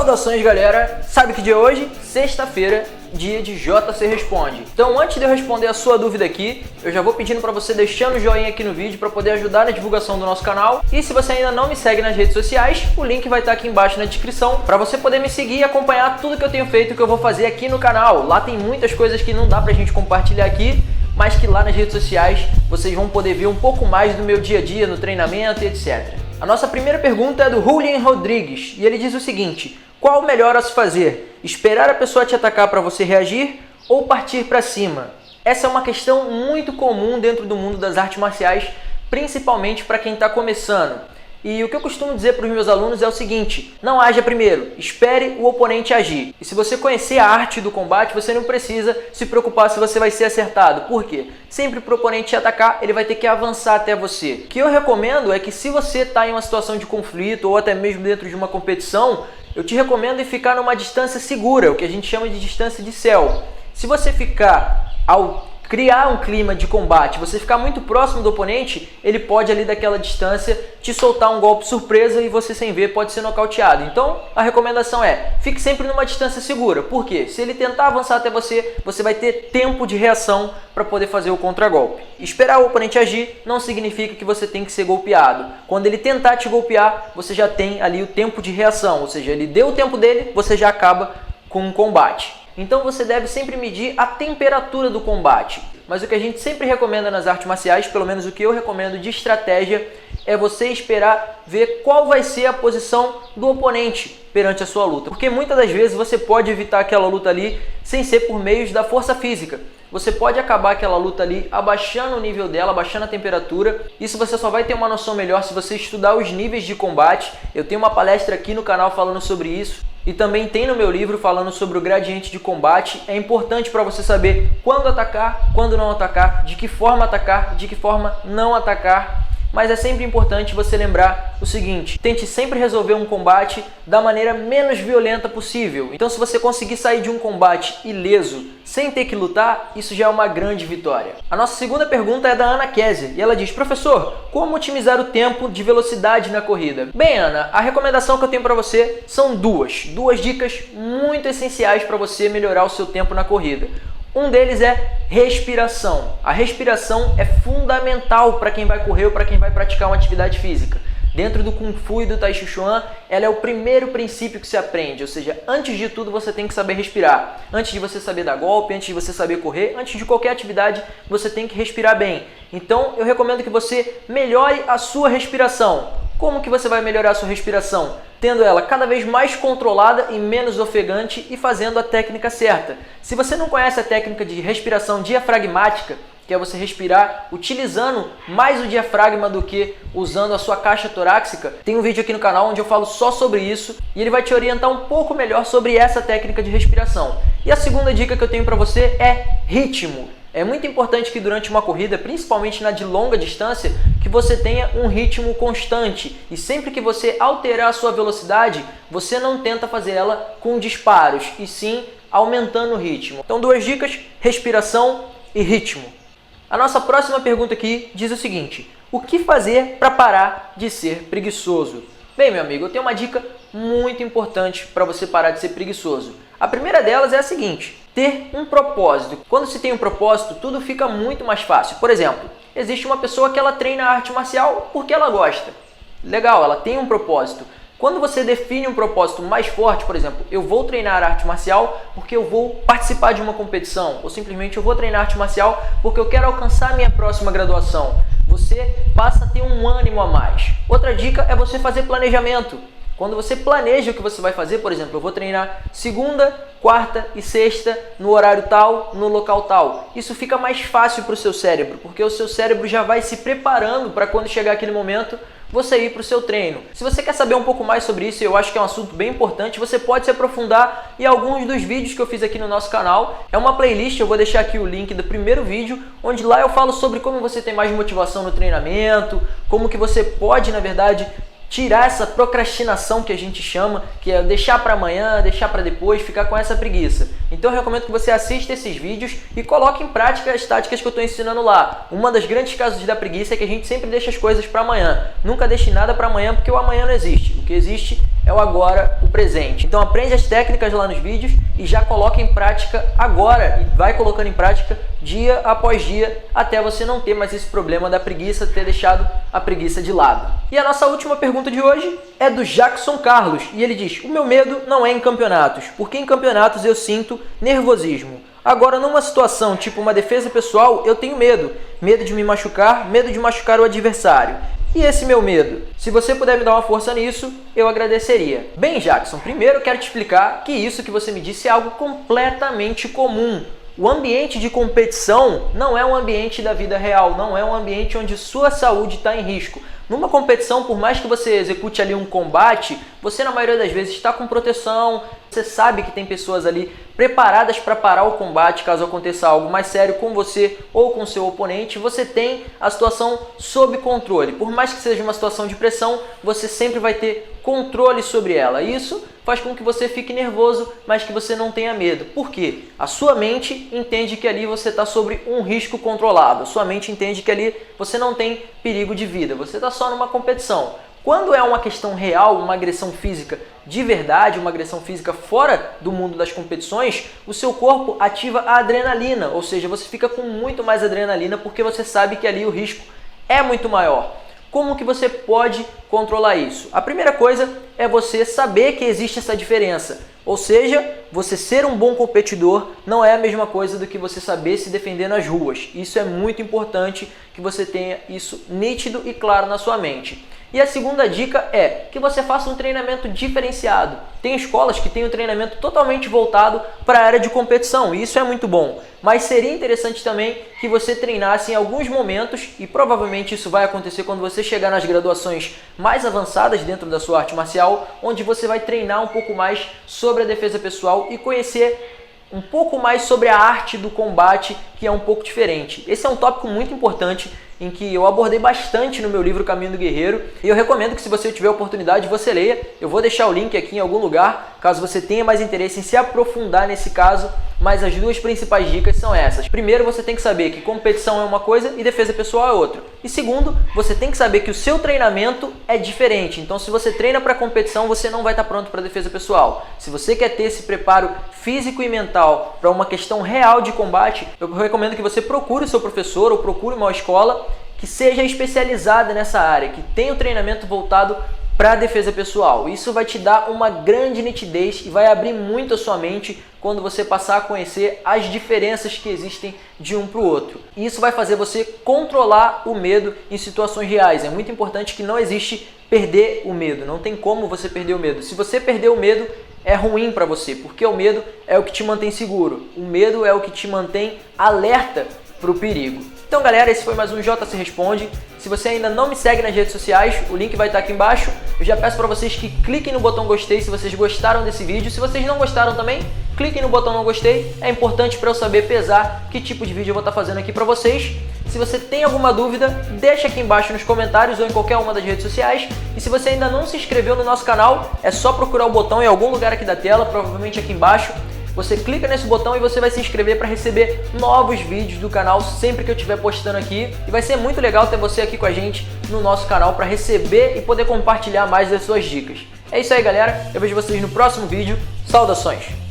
Saudações, galera! Sabe que dia é hoje? Sexta-feira, dia de JC Responde. Então, antes de eu responder a sua dúvida aqui, eu já vou pedindo para você deixando o joinha aqui no vídeo para poder ajudar na divulgação do nosso canal. E se você ainda não me segue nas redes sociais, o link vai estar aqui embaixo na descrição para você poder me seguir e acompanhar tudo que eu tenho feito e que eu vou fazer aqui no canal. Lá tem muitas coisas que não dá pra gente compartilhar aqui, mas que lá nas redes sociais vocês vão poder ver um pouco mais do meu dia a dia no treinamento e etc. A nossa primeira pergunta é do Julian Rodrigues e ele diz o seguinte: qual o melhor a se fazer? Esperar a pessoa te atacar para você reagir ou partir para cima? Essa é uma questão muito comum dentro do mundo das artes marciais, principalmente para quem está começando. E o que eu costumo dizer para os meus alunos é o seguinte: não haja primeiro, espere o oponente agir. E se você conhecer a arte do combate, você não precisa se preocupar se você vai ser acertado. Por quê? Sempre para o oponente te atacar, ele vai ter que avançar até você. O que eu recomendo é que se você está em uma situação de conflito ou até mesmo dentro de uma competição, eu te recomendo ficar numa distância segura, o que a gente chama de distância de céu. Se você ficar ao criar um clima de combate, você ficar muito próximo do oponente, ele pode ali daquela distância te soltar um golpe surpresa e você sem ver pode ser nocauteado. Então a recomendação é, fique sempre numa distância segura. Por quê? Se ele tentar avançar até você, você vai ter tempo de reação para poder fazer o contragolpe. Esperar o oponente agir não significa que você tem que ser golpeado. Quando ele tentar te golpear, você já tem ali o tempo de reação, ou seja, ele deu o tempo dele, você já acaba com o combate. Então você deve sempre medir a temperatura do combate. Mas o que a gente sempre recomenda nas artes marciais, pelo menos o que eu recomendo de estratégia, é você esperar ver qual vai ser a posição do oponente perante a sua luta. Porque muitas das vezes você pode evitar aquela luta ali sem ser por meios da força física. Você pode acabar aquela luta ali abaixando o nível dela, abaixando a temperatura. Isso você só vai ter uma noção melhor se você estudar os níveis de combate. Eu tenho uma palestra aqui no canal falando sobre isso. E também tem no meu livro falando sobre o gradiente de combate. É importante para você saber quando atacar, quando não atacar, de que forma não atacar. Mas é sempre importante você lembrar o seguinte: tente sempre resolver um combate da maneira menos violenta possível. Então, se você conseguir sair de um combate ileso, sem ter que lutar, isso já é uma grande vitória. A nossa segunda pergunta é da Ana Kézia e ela diz: professor, como otimizar o tempo de velocidade na corrida? Bem, Ana, a recomendação que eu tenho para você são duas dicas muito essenciais para você melhorar o seu tempo na corrida. Um deles é respiração. A respiração é fundamental para quem vai correr ou para quem vai praticar uma atividade física. Dentro do Kung Fu e do Tai Chi Chuan, ela é o primeiro princípio que se aprende, ou seja, antes de tudo você tem que saber respirar. Antes de você saber dar golpe, antes de você saber correr, antes de qualquer atividade, você tem que respirar bem. Então, eu recomendo que você melhore a sua respiração. Como que você vai melhorar a sua respiração? Tendo ela cada vez mais controlada e menos ofegante e fazendo a técnica certa. Se você não conhece a técnica de respiração diafragmática, que é você respirar utilizando mais o diafragma do que usando a sua caixa torácica, tem um vídeo aqui no canal onde eu falo só sobre isso e ele vai te orientar um pouco melhor sobre essa técnica de respiração. E a segunda dica que eu tenho para você é ritmo. É muito importante que durante uma corrida, principalmente na de longa distância, que você tenha um ritmo constante. E sempre que você alterar a sua velocidade, você não tenta fazer ela com disparos, e sim aumentando o ritmo. Então, duas dicas: respiração e ritmo. A nossa próxima pergunta aqui diz o seguinte: o que fazer para parar de ser preguiçoso? Bem, meu amigo, eu tenho uma dica muito importante para você parar de ser preguiçoso. A primeira delas é a seguinte: ter um propósito. Quando se tem um propósito, tudo fica muito mais fácil. Por exemplo, existe uma pessoa que ela treina arte marcial porque ela gosta. Legal, ela tem um propósito. Quando você define um propósito mais forte, por exemplo, eu vou treinar arte marcial porque eu vou participar de uma competição, ou simplesmente eu vou treinar arte marcial porque eu quero alcançar a minha próxima graduação, você passa a ter um ânimo a mais. Outra dica é você fazer planejamento. Quando você planeja o que você vai fazer, por exemplo, eu vou treinar segunda, quarta e sexta no horário tal, no local tal. Isso fica mais fácil para o seu cérebro, porque o seu cérebro já vai se preparando para quando chegar aquele momento, você ir para o seu treino. Se você quer saber um pouco mais sobre isso, eu acho que é um assunto bem importante, você pode se aprofundar em alguns dos vídeos que eu fiz aqui no nosso canal. É uma playlist, eu vou deixar aqui o link do primeiro vídeo, onde lá eu falo sobre como você tem mais motivação no treinamento, como que você pode, na verdade, tirar essa procrastinação que a gente chama, que é deixar para amanhã, deixar para depois, ficar com essa preguiça. Então eu recomendo que você assista esses vídeos e coloque em prática as táticas que eu estou ensinando lá. Uma das grandes causas da preguiça é que a gente sempre deixa as coisas para amanhã. Nunca deixe nada para amanhã, porque o amanhã não existe. O que existe é o agora, o presente. Então aprende as técnicas lá nos vídeos e já coloca em prática agora e vai colocando em prática dia após dia até você não ter mais esse problema da preguiça, ter deixado a preguiça de lado. E a nossa última pergunta de hoje é do Jackson Carlos e ele diz: o meu medo não é em campeonatos, porque em campeonatos eu sinto nervosismo. Agora, numa situação tipo uma defesa pessoal, eu tenho medo. Medo de me machucar, medo de machucar o adversário. E esse meu medo? Se você puder me dar uma força nisso, eu agradeceria. Bem, Jackson, primeiro eu quero te explicar que isso que você me disse é algo completamente comum. O ambiente de competição não é um ambiente da vida real, não é um ambiente onde sua saúde está em risco. Numa competição, por mais que você execute ali um combate, você na maioria das vezes está com proteção, você sabe que tem pessoas ali preparadas para parar o combate caso aconteça algo mais sério com você ou com seu oponente, você tem a situação sob controle. Por mais que seja uma situação de pressão, você sempre vai ter controle sobre ela. Isso faz com que você fique nervoso, mas que você não tenha medo. Por quê? A sua mente entende que ali você está sobre um risco controlado. A sua mente entende que ali você não tem perigo de vida. Você está só numa competição. Quando é uma questão real, uma agressão física de verdade, uma agressão física fora do mundo das competições, o seu corpo ativa a adrenalina, ou seja, você fica com muito mais adrenalina porque você sabe que ali o risco é muito maior. Como que você pode controlar isso? A primeira coisa é você saber que existe essa diferença. Ou seja, você ser um bom competidor não é a mesma coisa do que você saber se defender nas ruas. Isso é muito importante que você tenha isso nítido e claro na sua mente. E a segunda dica é que você faça um treinamento diferenciado. Tem escolas que têm um treinamento totalmente voltado para a área de competição, e isso é muito bom. Mas seria interessante também que você treinasse em alguns momentos, e provavelmente isso vai acontecer quando você chegar nas graduações mais avançadas dentro da sua arte marcial, onde você vai treinar um pouco mais sobre a defesa pessoal e conhecer um pouco mais sobre a arte do combate, que é um pouco diferente. Esse é um tópico muito importante em que eu abordei bastante no meu livro Caminho do Guerreiro, e eu recomendo que, se você tiver a oportunidade, você leia. Eu vou deixar o link aqui em algum lugar, caso você tenha mais interesse em se aprofundar nesse caso, mas as duas principais dicas são essas. Primeiro, você tem que saber que competição é uma coisa e defesa pessoal é outra. E segundo, você tem que saber que o seu treinamento é diferente. Então, se você treina para competição, você não vai estar pronto para defesa pessoal. Se você quer ter esse preparo físico e mental para uma questão real de combate, eu recomendo que você procure o seu professor ou procure uma escola que seja especializada nessa área, que tenha o treinamento voltado para a defesa pessoal. Isso vai te dar uma grande nitidez e vai abrir muito a sua mente quando você passar a conhecer as diferenças que existem de um para o outro. E isso vai fazer você controlar o medo em situações reais. É muito importante que não existe perder o medo. Não tem como você perder o medo. Se você perder o medo, é ruim para você, porque o medo é o que te mantém seguro. O medo é o que te mantém alerta para o perigo. Então, galera, esse foi mais um JC Responde. Se você ainda não me segue nas redes sociais, o link vai estar aqui embaixo. Eu já peço para vocês que cliquem no botão gostei se vocês gostaram desse vídeo. Se vocês não gostaram também, cliquem no botão não gostei. É importante para eu saber pesar que tipo de vídeo eu vou estar fazendo aqui para vocês. Se você tem alguma dúvida, deixa aqui embaixo nos comentários ou em qualquer uma das redes sociais. E se você ainda não se inscreveu no nosso canal, é só procurar o botão em algum lugar aqui da tela, provavelmente aqui embaixo. Você clica nesse botão e você vai se inscrever para receber novos vídeos do canal sempre que eu estiver postando aqui. E vai ser muito legal ter você aqui com a gente no nosso canal para receber e poder compartilhar mais das suas dicas. É isso aí, galera. Eu vejo vocês no próximo vídeo. Saudações!